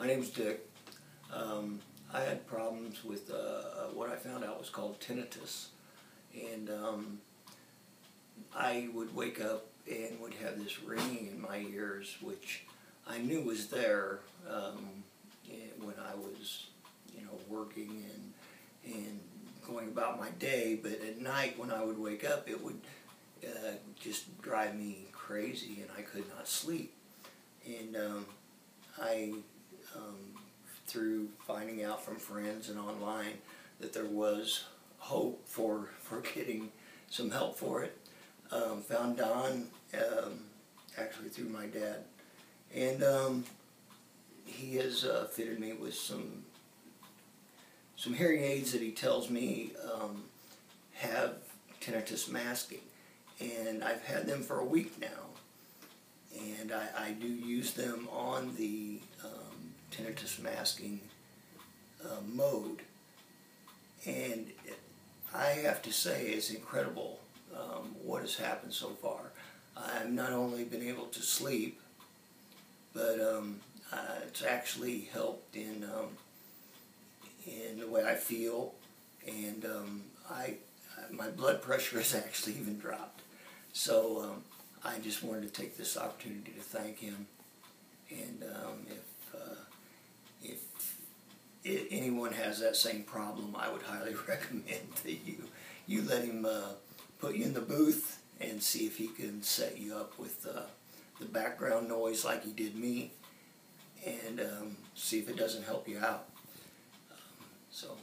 My name's Dick. I had problems with what I found out was called tinnitus, and I would wake up and would have this ringing in my ears, which I knew was there when I was, working and going about my day. But at night, when I would wake up, it would just drive me crazy, and I could not sleep. And through finding out from friends and online that there was hope for getting some help for it, found Don, actually through my dad, and he has fitted me with some hearing aids that he tells me have tinnitus masking, and I've had them for a week now, and I do use them on the tinnitus masking mode, and I have to say it's incredible what has happened so far. I've not only been able to sleep, but it's actually helped in the way I feel, and my blood pressure has actually even dropped. So I just wanted to take this opportunity to thank him, and if anyone has that same problem, I would highly recommend that you let him put you in the booth and see if he can set you up with the background noise like he did me, and see if it doesn't help you out. So